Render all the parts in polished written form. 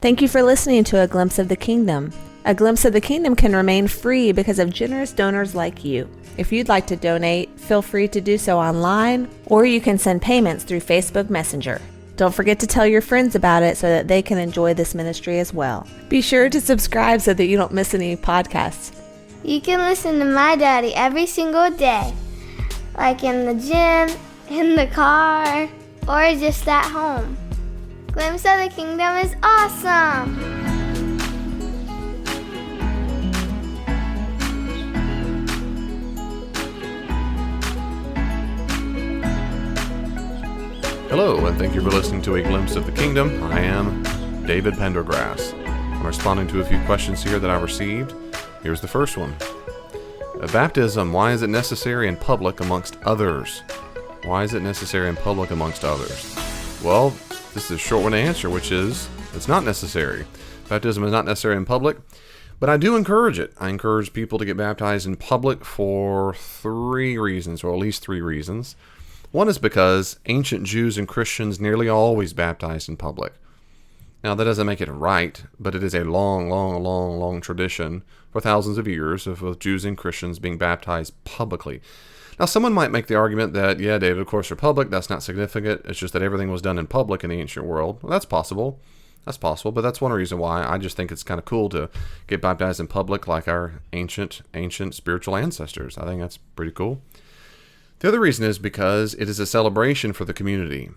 Thank you for listening to A Glimpse of the Kingdom. A Glimpse of the Kingdom can remain free because of generous donors like you. If you'd like to donate, feel free to do so online, or you can send payments through Facebook Messenger. Don't forget to tell your friends about it so that they can enjoy this ministry as well. Be sure to subscribe so that you don't miss any podcasts. You can listen to my daddy every single day, like in the gym, in the car, or just at home. Glimpse of the Kingdom is awesome! Hello, and thank you for listening to A Glimpse of the Kingdom. I am David Pendergrass. I'm responding to a few questions here that I received. Here's the first one. Baptism, why is it necessary in public amongst others? Why is it necessary in public amongst others? Well, this is a short one to answer, which is, it's not necessary. Baptism is not necessary in public, but I do encourage it. I encourage people to get baptized in public for three reasons, or at least three reasons. One is because ancient Jews and Christians nearly always baptized in public. Now, that doesn't make it right, but it is a long tradition for thousands of years of both Jews and Christians being baptized publicly. Now, someone might make the argument that, yeah, David, of course, they're public. That's not significant. It's just that everything was done in public in the ancient world. Well, that's possible. But that's one reason why I just think it's kind of cool to get baptized in public like our ancient spiritual ancestors. I think that's pretty cool. The other reason is because it is a celebration for the community.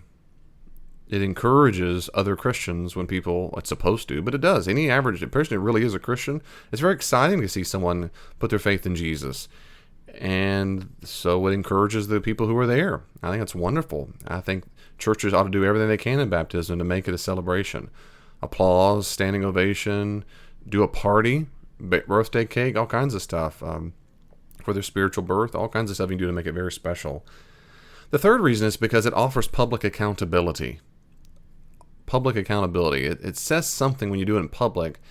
It encourages other Christians when people, it's supposed to, but it does. Any average person who really is a Christian, it's very exciting to see someone put their faith in Jesus. And so it encourages the people who are there. I think it's wonderful. I think churches ought to do everything they can in baptism to make it a celebration. Applause, standing ovation, do a party, birthday cake, all kinds of stuff for their spiritual birth, all kinds of stuff you can do to make it very special. The third reason is because it offers public accountability. Public accountability. It says something when you do it in public,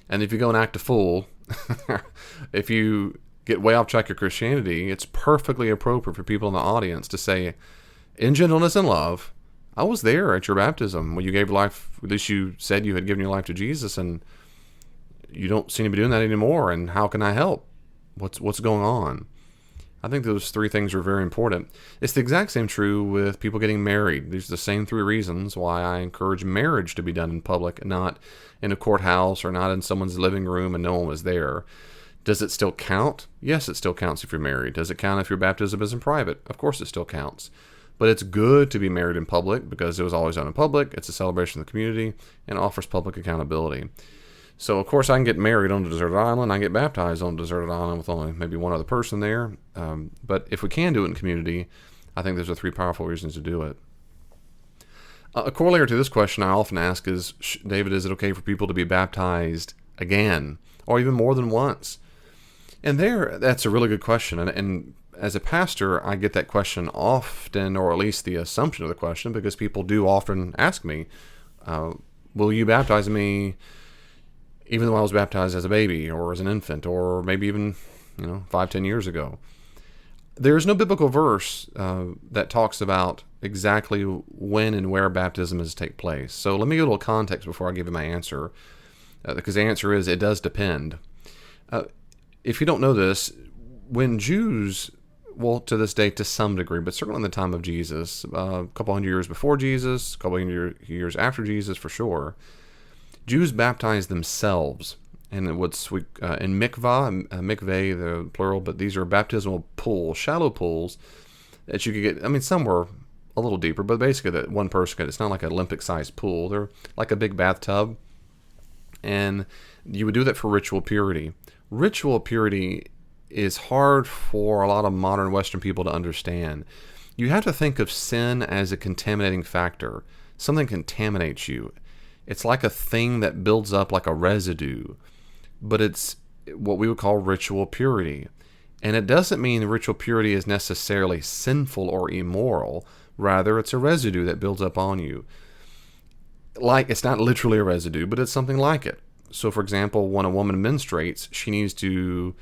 and if you go and act a fool, if you get way off track of Christianity, it's perfectly appropriate for people in the audience to say, in gentleness and love, I was there at your baptism when you gave life, at least you said you had given your life to Jesus, and you don't seem to be doing that anymore, and how can I help? What's going on? I think those three things are very important. It's the exact same true with people getting married. These are the same three reasons why I encourage marriage to be done in public, not in a courthouse or not in someone's living room and no one was there. Does it still count? Yes, it still counts if you're married. Does it count if your baptism is in private? Of course it still counts. But it's good to be married in public because it was always done in public. It's a celebration of the community and offers public accountability. So, of course, I can get married on a deserted island. I can get baptized on a deserted island with only maybe one other person there. But if we can do it in community, I think there's three powerful reasons to do it. A corollary to this question I often ask is, David, is it okay for people to be baptized again or even more than once? And that's a really good question. And as a pastor, I get that question often, or at least the assumption of the question, because people do often ask me, will you baptize me even though I was baptized as a baby or as an infant or maybe even 5-10 years ago? There is no biblical verse that talks about exactly when and where baptism is to take place. So let me give a little context before I give you my answer, because the answer is it does depend. If you don't know this, when Jews, well, to this day to some degree, but certainly in the time of Jesus, a couple hundred years before Jesus, a couple hundred years after Jesus for sure, Jews baptized themselves, and in mikvah, mikveh, the plural, but these are baptismal pools, shallow pools that you could get. Some were a little deeper, but basically that one person could. It's not like an Olympic-sized pool. They're like a big bathtub, and you would do that for ritual purity. Ritual purity is hard for a lot of modern Western people to understand. You have to think of sin as a contaminating factor. Something contaminates you. It's like a thing that builds up like a residue, but it's what we would call ritual purity. And it doesn't mean the ritual purity is necessarily sinful or immoral. Rather, it's a residue that builds up on you. Like, it's not literally a residue, but it's something like it. So, for example, when a woman menstruates, she needs to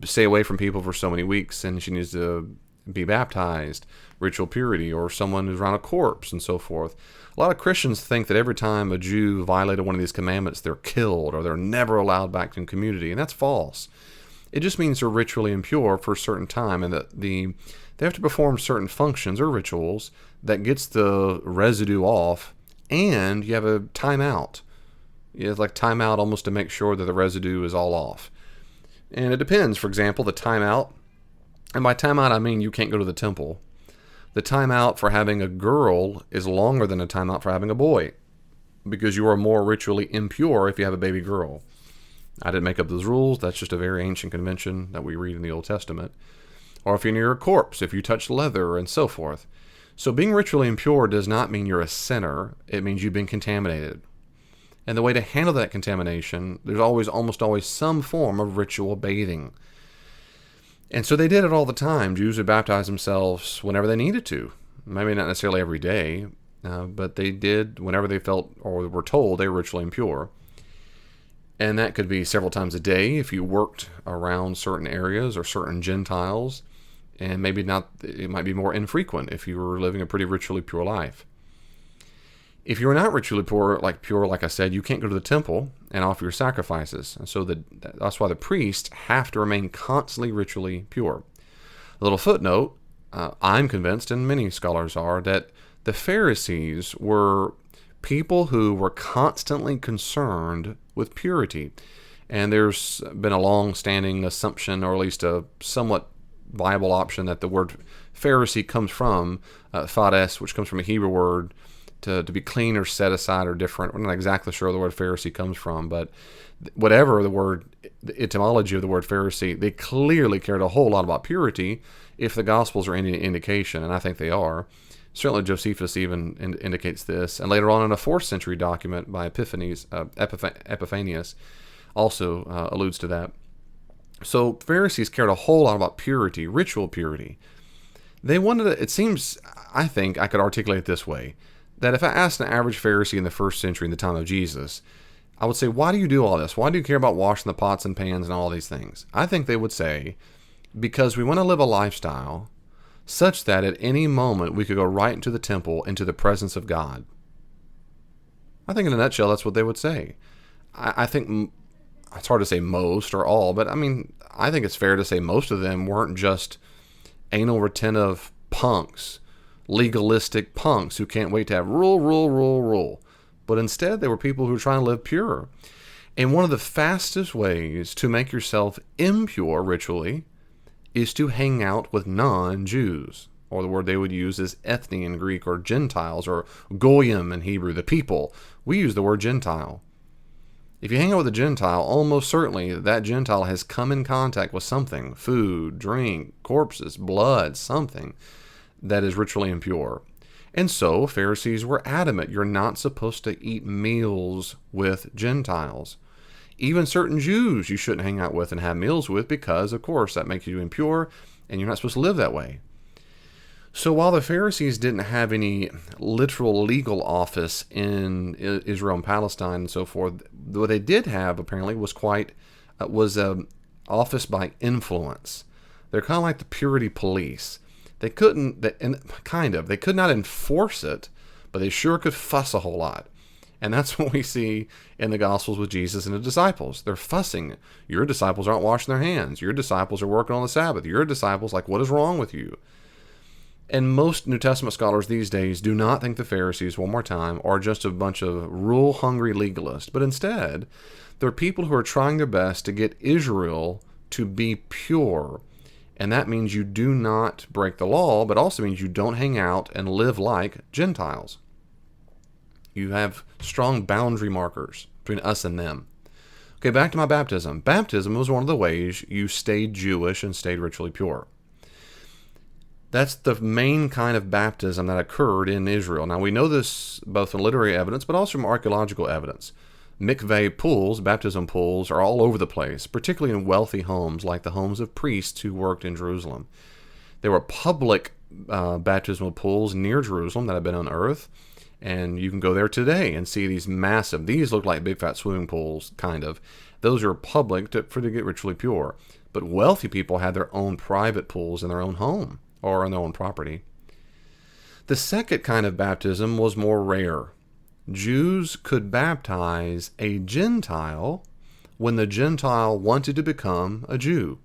stay away from people for so many weeks, and she needs to be baptized, ritual purity, or someone who's around a corpse and so forth. A lot of Christians think that every time a Jew violated one of these commandments, they're killed or they're never allowed back in community, and that's false. It just means they're ritually impure for a certain time, and that they have to perform certain functions or rituals that gets the residue off, and you have a timeout. You have like timeout almost to make sure that the residue is all off. And it depends. For example, the timeout, and by timeout I mean you can't go to the temple. The timeout for having a girl is longer than a timeout for having a boy, because you are more ritually impure if you have a baby girl. I didn't make up those rules. That's just a very ancient convention that we read in the Old Testament. Or if you're near a corpse, if you touch leather, and so forth. So being ritually impure does not mean you're a sinner. It means you've been contaminated. And the way to handle that contamination, there's almost always some form of ritual bathing. And so they did it all the time. Jews would baptize themselves whenever they needed to. Maybe not necessarily every day, but they did whenever they felt or were told they were ritually impure. And that could be several times a day if you worked around certain areas or certain Gentiles. And maybe not, it might be more infrequent if you were living a pretty ritually pure life. If you're not ritually pure, like I said, you can't go to the temple and offer your sacrifices. And so that's why the priests have to remain constantly ritually pure. A little footnote, I'm convinced, and many scholars are, that the Pharisees were people who were constantly concerned with purity. And there's been a long-standing assumption, or at least a somewhat Bible option, that the word Pharisee comes from phades, which comes from a Hebrew word to be clean or set aside or different. We're not exactly sure where the word Pharisee comes from, but whatever the etymology of the word Pharisee, they clearly cared a whole lot about purity if the Gospels are any indication, and I think they are. Certainly Josephus even indicates this, and later on in a 4th century document by Epiphanius also alludes to that. So Pharisees cared a whole lot about purity, ritual purity. They wanted it seems, I think I could articulate it this way, that if I asked an average Pharisee in the 1st century in the time of Jesus, I would say, why do you do all this? Why do you care about washing the pots and pans and all these things? I think they would say, because we want to live a lifestyle such that at any moment we could go right into the temple, into the presence of God. I think in a nutshell, that's what they would say. I think it's hard to say most or all, but I mean, I think it's fair to say most of them weren't just anal retentive punks, legalistic punks who can't wait to have rule. But instead, they were people who were trying to live pure. And one of the fastest ways to make yourself impure ritually is to hang out with non-Jews, or the word they would use is ethne in Greek, or Gentiles, or goyim in Hebrew, the people. We use the word Gentile. If you hang out with a Gentile, almost certainly that Gentile has come in contact with something, food, drink, corpses, blood, something that is ritually impure. And so Pharisees were adamant, you're not supposed to eat meals with Gentiles. Even certain Jews you shouldn't hang out with and have meals with, because, of course, that makes you impure, and you're not supposed to live that way. So while the Pharisees didn't have any literal legal office in Israel and Palestine and so forth, what they did have apparently was an office by influence. They're kind of like the purity police. They could not enforce it, but they sure could fuss a whole lot. And that's what we see in the Gospels with Jesus and the disciples. They're fussing. Your disciples aren't washing their hands. Your disciples are working on the Sabbath. Your disciples, what is wrong with you? And most New Testament scholars these days do not think the Pharisees, one more time, are just a bunch of rule-hungry legalists. But instead, they're people who are trying their best to get Israel to be pure. And that means you do not break the law, but also means you don't hang out and live like Gentiles. You have strong boundary markers between us and them. Okay, back to my baptism. Baptism was one of the ways you stayed Jewish and stayed ritually pure. That's the main kind of baptism that occurred in Israel. Now, we know this both from literary evidence, but also from archaeological evidence. Mikveh pools, baptism pools, are all over the place, particularly in wealthy homes like the homes of priests who worked in Jerusalem. There were public baptismal pools near Jerusalem that have been unearthed, and you can go there today and see these massive, these look like big fat swimming pools, kind of. Those are public to get ritually pure. But wealthy people had their own private pools in their own home, or on their own property. The second kind of baptism was more rare. Jews could baptize a Gentile when the Gentile wanted to become a Jew.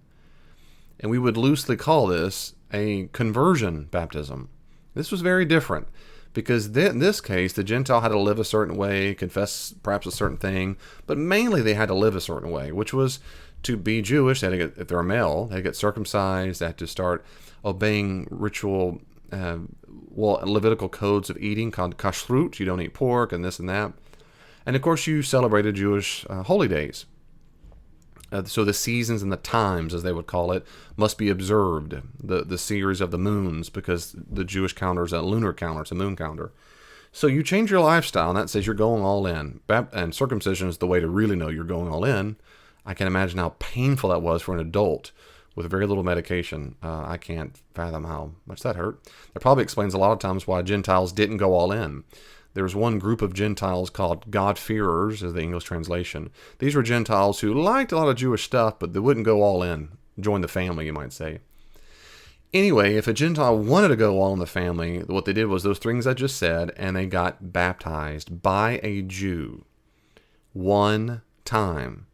And we would loosely call this a conversion baptism. This was very different because in this case, the Gentile had to live a certain way, confess perhaps a certain thing, but mainly they had to live a certain way, which was to be Jewish. They had to get, if they're a male, they had to get circumcised, they had to start obeying ritual, Levitical codes of eating called kashrut. You don't eat pork and this and that. And of course, you celebrated Jewish holy days. So the seasons and the times, as they would call it, must be observed. The series of the moons, because the Jewish calendar is a lunar calendar, it's a moon calendar. So you change your lifestyle, and that says you're going all in. And circumcision is the way to really know you're going all in. I can imagine how painful that was for an adult with very little medication. I can't fathom how much that hurt. That probably explains a lot of times why Gentiles didn't go all in. There was one group of Gentiles called God-fearers, is the English translation. These were Gentiles who liked a lot of Jewish stuff, but they wouldn't go all in. Join the family, you might say. Anyway, if a Gentile wanted to go all in the family, what they did was those things I just said, and they got baptized by a Jew one time.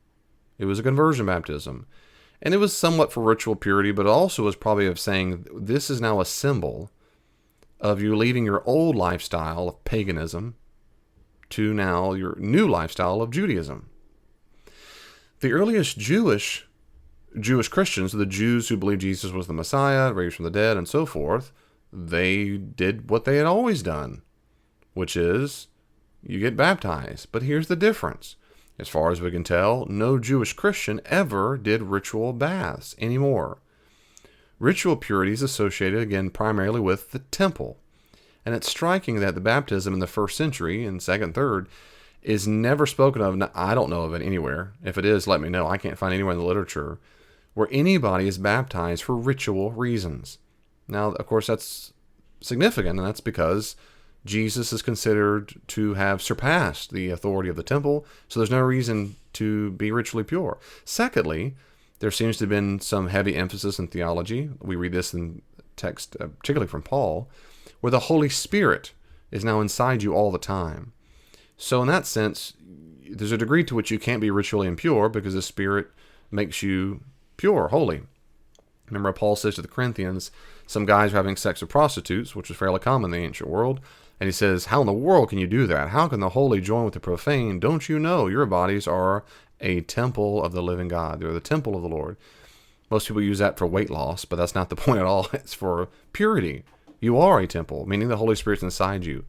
It was a conversion baptism. And it was somewhat for ritual purity, but also was probably of saying, this is now a symbol of you leaving your old lifestyle of paganism to now your new lifestyle of Judaism. The earliest Jewish Christians, the Jews who believed Jesus was the Messiah, raised from the dead, and so forth, they did what they had always done, which is you get baptized. But here's the difference. As far as we can tell, no Jewish Christian ever did ritual baths anymore. Ritual purity is associated, again, primarily with the temple. And it's striking that the baptism in the first century, and second, third, is never spoken of. I don't know of it anywhere. If it is, let me know. I can't find anywhere in the literature where anybody is baptized for ritual reasons. Now, of course, that's significant, and that's because Jesus is considered to have surpassed the authority of the temple, so there's no reason to be ritually pure. Secondly, there seems to have been some heavy emphasis in theology. We read this in text, particularly from Paul, where the Holy Spirit is now inside you all the time. So in that sense, there's a degree to which you can't be ritually impure because the Spirit makes you pure, holy. Remember, Paul says to the Corinthians, some guys were having sex with prostitutes, which was fairly common in the ancient world. And he says, how in the world can you do that? How can the holy join with the profane? Don't you know your bodies are a temple of the living God? They're the temple of the Lord. Most people use that for weight loss, but that's not the point at all. It's for purity. You are a temple, meaning the Holy Spirit's inside you.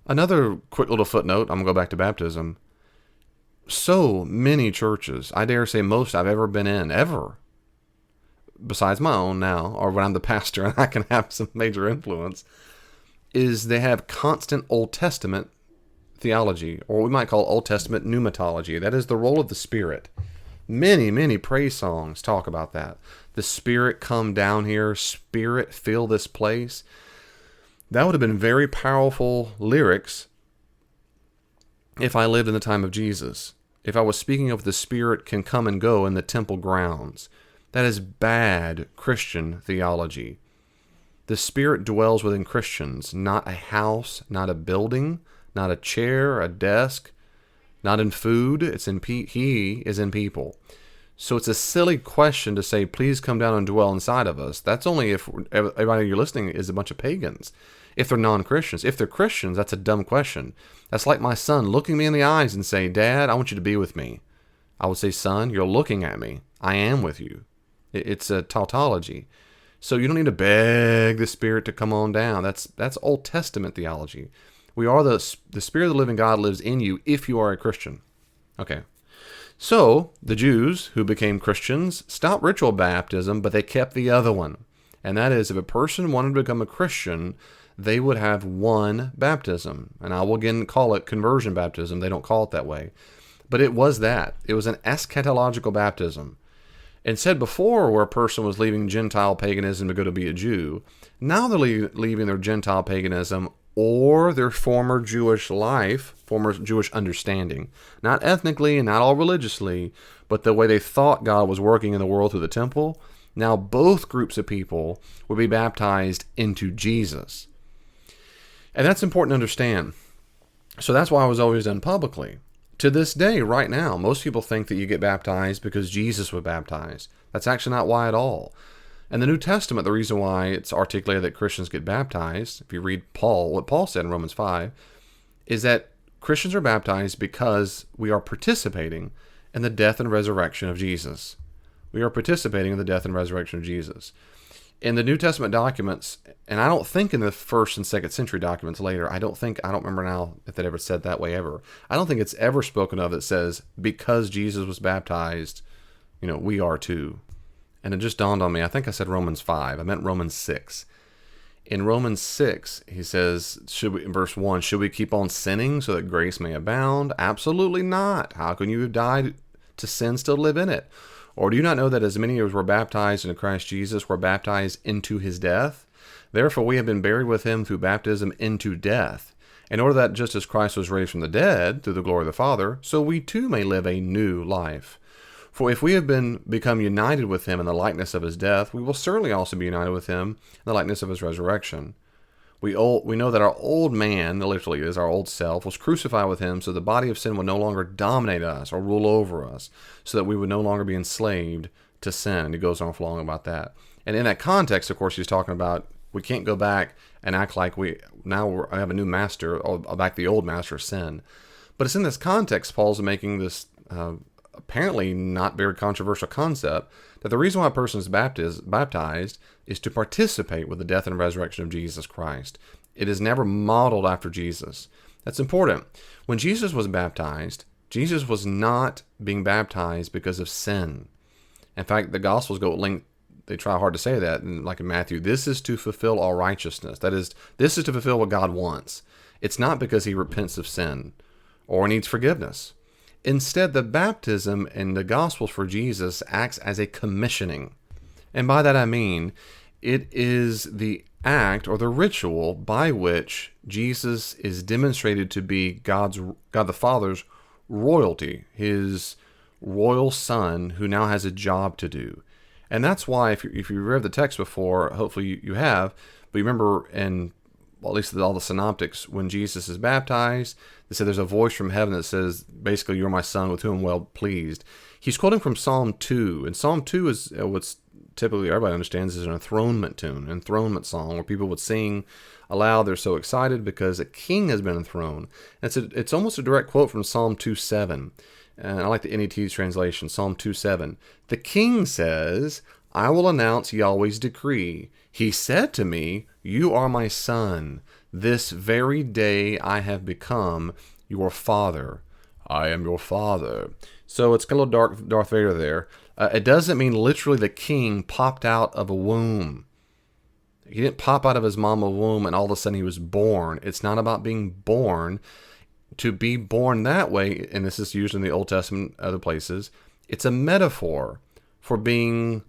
Another quick little footnote, I'm going to go back to baptism. So many churches, I dare say most I've ever been in, ever, besides my own now, or when I'm the pastor and I can have some major influence, is they have constant Old Testament theology, or we might call Old Testament pneumatology. That is the role of the Spirit. Many, many praise songs talk about that. The Spirit come down here, Spirit fill this place. That would have been very powerful lyrics if I lived in the time of Jesus. If I was speaking of the Spirit can come and go in the temple grounds. That is bad Christian theology. The Spirit dwells within Christians, not a house, not a building, not a chair, a desk, not in food. He is in people. So it's a silly question to say, please come down and dwell inside of us. That's only if everybody you're listening is a bunch of pagans. If they're non-Christians. If they're Christians, that's a dumb question. That's like my son looking me in the eyes and say, Dad, I want you to be with me. I would say, son, you're looking at me. I am with you. It's a tautology. So you don't need to beg the Spirit to come on down. That's Old Testament theology. We are the Spirit of the living God lives in you if you are a Christian. Okay. So the Jews who became Christians stopped ritual baptism, but they kept the other one. And that is, if a person wanted to become a Christian, they would have one baptism. And I will again call it conversion baptism. They don't call it that way. But it was that. It was an eschatological baptism. And said before, where a person was leaving Gentile paganism to go to be a Jew, now they're leaving their Gentile paganism or their former Jewish life, former Jewish understanding. Not ethnically and not all religiously, but the way they thought God was working in the world through the temple. Now both groups of people will be baptized into Jesus. And that's important to understand. So that's why it was always done publicly. To this day, right now, most people think that you get baptized because Jesus was baptized. That's actually not why at all. In the New Testament, the reason why it's articulated that Christians get baptized, if you read Paul, what Paul said in Romans 5, is that Christians are baptized because we are participating in the death and resurrection of Jesus. We are participating in the death and resurrection of Jesus. In the New Testament documents, and I don't think in the 1st and 2nd century documents later, I don't remember now if that ever said that way ever. I don't think it's ever spoken of that says, because Jesus was baptized, we are too. And it just dawned on me, I think I said Romans 5. I meant Romans 6. In Romans 6, he says, in verse 1, should we keep on sinning so that grace may abound? Absolutely not. How can you have died to sin, still live in it? Or do you not know that as many as were baptized into Christ Jesus were baptized into his death? Therefore we have been buried with him through baptism into death, in order that just as Christ was raised from the dead through the glory of the Father, so we too may live a new life. For if we have become united with him in the likeness of his death, we will certainly also be united with him in the likeness of his resurrection. We know that our old man, literally is our old self, was crucified with him so the body of sin would no longer dominate us or rule over us, so that we would no longer be enslaved to sin. And he goes on for long about that. And in that context, of course, he's talking about we can't go back and act like I have a new master, or back the old master of sin. But it's in this context Paul's making this apparently not very controversial concept that the reason why a person is baptized is to participate with the death and resurrection of Jesus Christ. It is never modeled after Jesus. That's important. When Jesus was baptized, Jesus was not being baptized because of sin. In fact, the Gospels they try hard to say that, like in Matthew, this is to fulfill all righteousness. That is, this is to fulfill what God wants. It's not because he repents of sin or needs forgiveness. Instead, the baptism in the Gospels for Jesus acts as a commissioning. And by that I mean, it is the act or the ritual by which Jesus is demonstrated to be God the Father's royalty, his royal son who now has a job to do. And that's why, if you read the text before, hopefully you have, but you remember at least all the synoptics, when Jesus is baptized, they said there's a voice from heaven that says, basically, you're my son with whom I'm well pleased. He's quoting from Psalm 2, and Psalm 2 is what's typically everybody understands is an enthronement tune, an enthronement song, where people would sing aloud. They're so excited because a king has been enthroned. It's almost a direct quote from Psalm 2:7. And I like the NET's translation, Psalm 2:7. The king says, I will announce Yahweh's decree. He said to me, you are my son. This very day I have become your father. I am your father. So it's got a little Darth Vader there. It doesn't mean literally the king popped out of a womb. He didn't pop out of his mama's womb and all of a sudden he was born. It's not about being born. To be born that way, and this is used in the Old Testament and other places, it's a metaphor for being,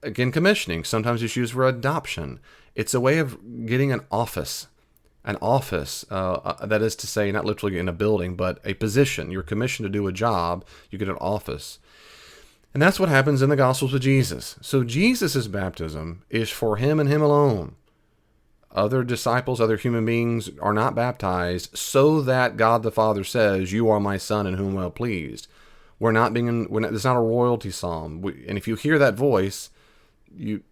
again, commissioning. Sometimes it's used for adoption. It's a way of getting an office. That is to say, not literally in a building, but a position. You're commissioned to do a job, you get an office. And that's what happens in the Gospels with Jesus. So Jesus' baptism is for him and him alone. Other disciples, other human beings are not baptized so that God the Father says, you are my son in whom I'm well pleased. It's not a royalty psalm. And if you hear that voice, you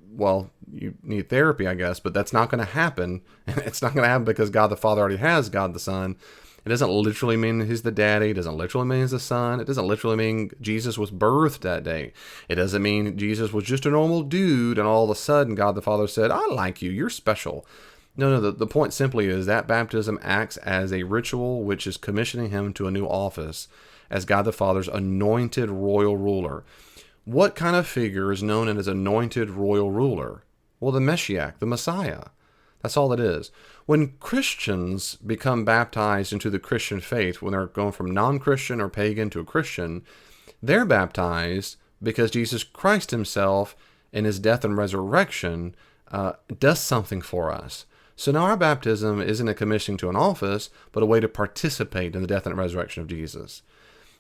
need therapy, I guess, but that's not going to happen. And it's not going to happen because God the Father already has God the Son. It doesn't literally mean he's the daddy. It doesn't literally mean he's the son. It doesn't literally mean Jesus was birthed that day. It doesn't mean Jesus was just a normal dude and all of a sudden God the Father said, I like you, you're special. No, the point simply is that baptism acts as a ritual which is commissioning him to a new office as God the Father's anointed royal ruler. What kind of figure is known as anointed royal ruler? Well, the Messiah, the Messiah. That's all it is. When Christians become baptized into the Christian faith, when they're going from non-Christian or pagan to a Christian, they're baptized because Jesus Christ himself in his death and resurrection does something for us. So now our baptism isn't a commissioning to an office, but a way to participate in the death and resurrection of Jesus.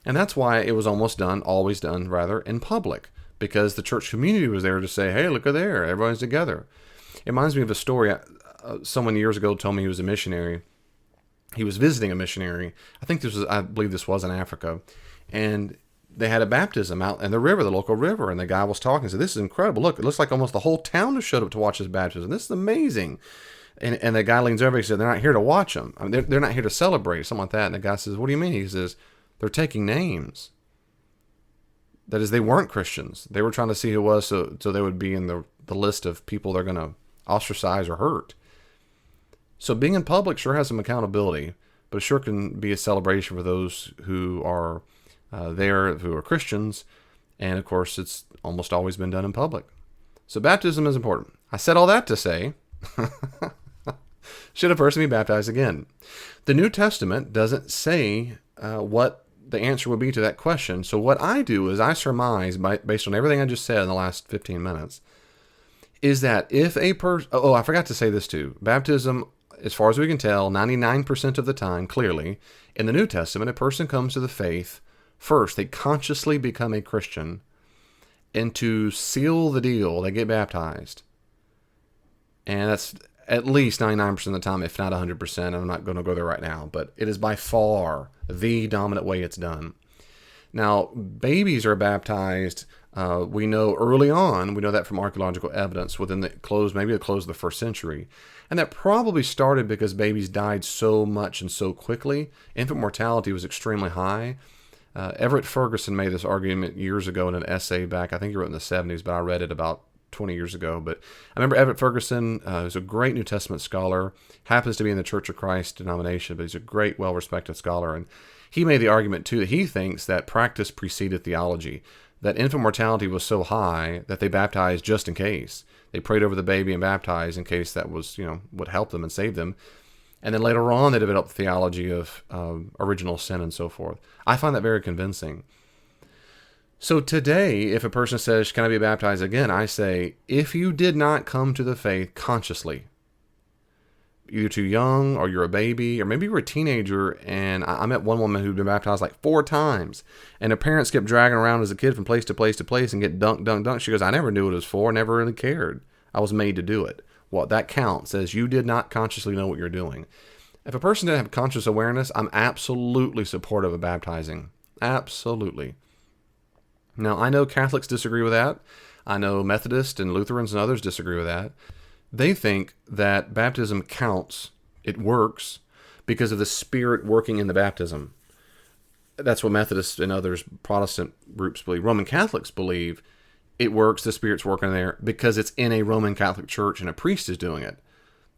And that's why it was always done, in public, because the church community was there to say, hey, look at there, everyone's together. It reminds me of a story. Someone years ago told me he was a missionary. He was visiting a missionary. I believe this was in Africa. And they had a baptism out in the river, the local river. And the guy was talking and said, this is incredible. Look, it looks like almost the whole town has showed up to watch this baptism. This is amazing. And the guy leans over and he said, they're not here to watch them. I mean, they're not here to celebrate, something like that. And the guy says, what do you mean? He says, they're taking names. That is, they weren't Christians. They were trying to see who it was so they would be in the list of people they're going to ostracize or hurt. So being in public sure has some accountability, but it sure can be a celebration for those who are there, who are Christians. And of course, it's almost always been done in public. So baptism is important. I said all that to say, should a person be baptized again? The New Testament doesn't say what the answer would be to that question. So what I do is I surmise, based on everything I just said in the last 15 minutes, is that if a person... Oh, I forgot to say this too. Baptism, as far as we can tell, 99% of the time, clearly, in the New Testament, a person comes to the faith first. They consciously become a Christian, and to seal the deal, they get baptized. And that's at least 99% of the time, if not 100%. I'm not going to go there right now, but it is by far the dominant way it's done. Now, babies are baptized, we know early on, we know that from archaeological evidence within the close of the first century. And that probably started because babies died so much and so quickly. Infant mortality was extremely high. Everett Ferguson made this argument years ago in an essay back, I think he wrote in the 70s, but I read it about 20 years ago. But I remember Everett Ferguson, who's a great New Testament scholar, happens to be in the Church of Christ denomination, but he's a great, well-respected scholar. And he made the argument, too, that he thinks that practice preceded theology, that infant mortality was so high that they baptized just in case. They prayed over the baby and baptized in case that was, would help them and save them. And then later on, they developed the theology of original sin and so forth. I find that very convincing. So today, if a person says, can I be baptized again? I say, if you did not come to the faith consciously, you're too young, or you're a baby, or maybe you're a teenager, and I met one woman who'd been baptized like 4 times, and her parents kept dragging her around as a kid from place to place to place and get dunked. She goes, I never knew what it was for, never really cared. I was made to do it. Well, that counts as you did not consciously know what you're doing. If a person didn't have conscious awareness, I'm absolutely supportive of baptizing. Absolutely. Now, I know Catholics disagree with that. I know Methodists and Lutherans and others disagree with that. They think that baptism counts, it works, because of the Spirit working in the baptism. That's what Methodists and others, Protestant groups believe. Roman Catholics believe it works, the Spirit's working there, because it's in a Roman Catholic church and a priest is doing it.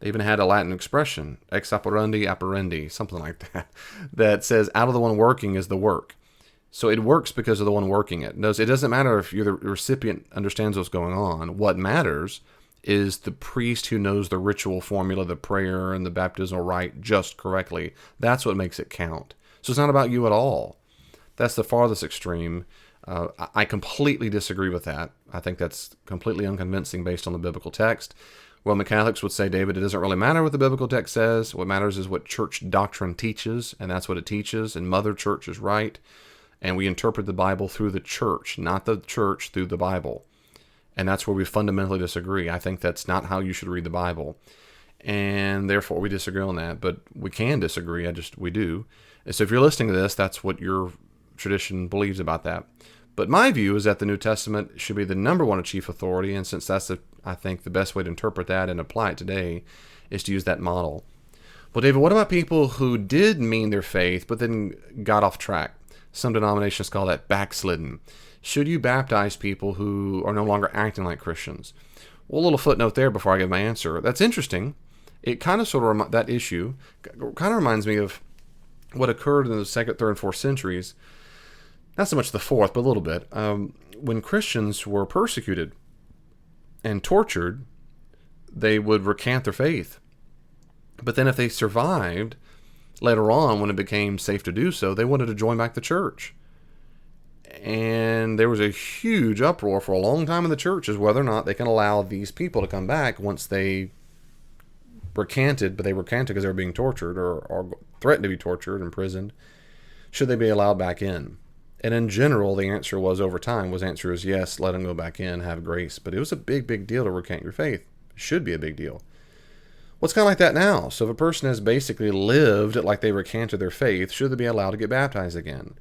They even had a Latin expression, ex operandi apparendi, something like that, that says out of the one working is the work. So it works because of the one working it. It doesn't matter if you're the recipient understands what's going on. What matters is the priest who knows the ritual formula, the prayer, and the baptismal rite just correctly. That's what makes it count. So it's not about you at all. That's the farthest extreme. I completely disagree with that. I think that's completely unconvincing based on the biblical text. Roman Catholics would say, David, it doesn't really matter what the biblical text says. What matters is what church doctrine teaches, and that's what it teaches, and Mother Church is right. And we interpret the Bible through the church, not the church through the Bible. And that's where we fundamentally disagree. I think that's not how you should read the Bible. And therefore we disagree on that. But we can disagree. We do. And so if you're listening to this, that's what your tradition believes about that. But my view is that the New Testament should be the number one chief authority. And since that's, I think, the best way to interpret that and apply it today is to use that model. Well, David, what about people who did mean their faith, but then got off track? Some denominations call that backslidden. Should you baptize people who are no longer acting like Christians? Well, a little footnote there before I give my answer. That's interesting. It kind of that issue kind of reminds me of what occurred in the 2nd, 3rd, and 4th centuries. Not so much the 4th, but a little bit. When Christians were persecuted and tortured, they would recant their faith. But then if they survived, later on, when it became safe to do so, they wanted to join back the church. And there was a huge uproar for a long time in the church as whether or not they can allow these people to come back once they recanted, but they recanted because they were being tortured or threatened to be tortured, imprisoned. Should they be allowed back in? And in general, the answer was over time, answer is yes, let them go back in, have grace. But it was a big, big deal to recant your faith. It should be a big deal. Well, it's kind of like that now. So if a person has basically lived like they recanted their faith, should they be allowed to get baptized again?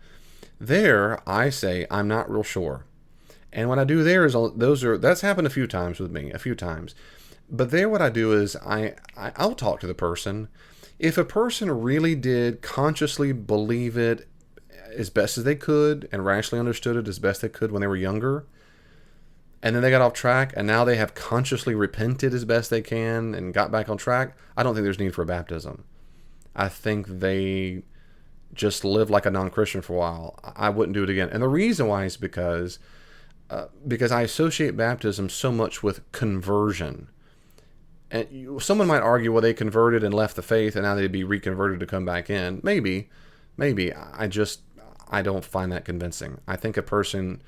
There, I say, I'm not real sure. And what I do there is, that's happened a few times with me, But there what I do is I'll talk to the person. If a person really did consciously believe it as best as they could and rationally understood it as best they could when they were younger, and then they got off track, and now they have consciously repented as best they can and got back on track, I don't think there's need for a baptism. I think they just lived like a non-Christian for a while. I wouldn't do it again. And the reason why is because I associate baptism so much with conversion. And someone might argue, well, they converted and left the faith, and now they'd be reconverted to come back in. Maybe. I don't find that convincing. I think a person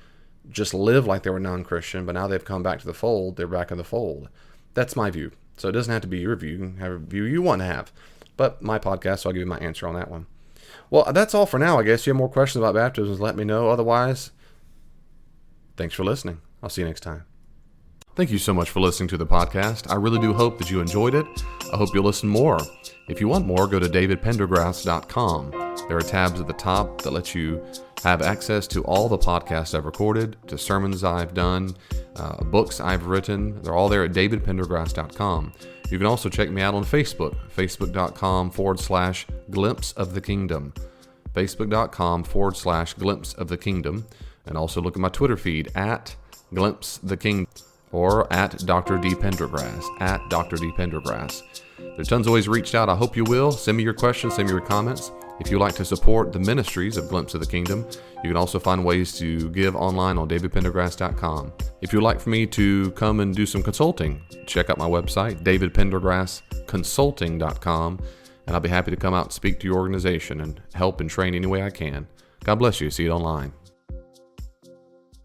just lived like they were non-Christian, but now they've come back to the fold. They're back in the fold. That's my view. So it doesn't have to be your view. You can have a view you want to have. But my podcast, so I'll give you my answer on that one. Well, that's all for now, I guess. If you have more questions about baptisms, let me know. Otherwise, thanks for listening. I'll see you next time. Thank you so much for listening to the podcast. I really do hope that you enjoyed it. I hope you'll listen more. If you want more, go to davidpendergrass.com. There are tabs at the top that let you have access to all the podcasts I've recorded, to sermons I've done, books I've written. They're all there at davidpendergrass.com. You can also check me out on Facebook, facebook.com/glimpse of the kingdom, facebook.com/glimpse of the kingdom, and also look at my Twitter feed at glimpse the kingdom or at Dr. D. Pendergrass, at Dr. D. Pendergrass. There's tons of ways reached out. I hope you will. Send me your questions, send me your comments. If you'd like to support the ministries of Glimpse of the Kingdom, you can also find ways to give online on davidpendergrass.com. If you'd like for me to come and do some consulting, check out my website, davidpendergrassconsulting.com, and I'll be happy to come out and speak to your organization and help and train any way I can. God bless you. See you online.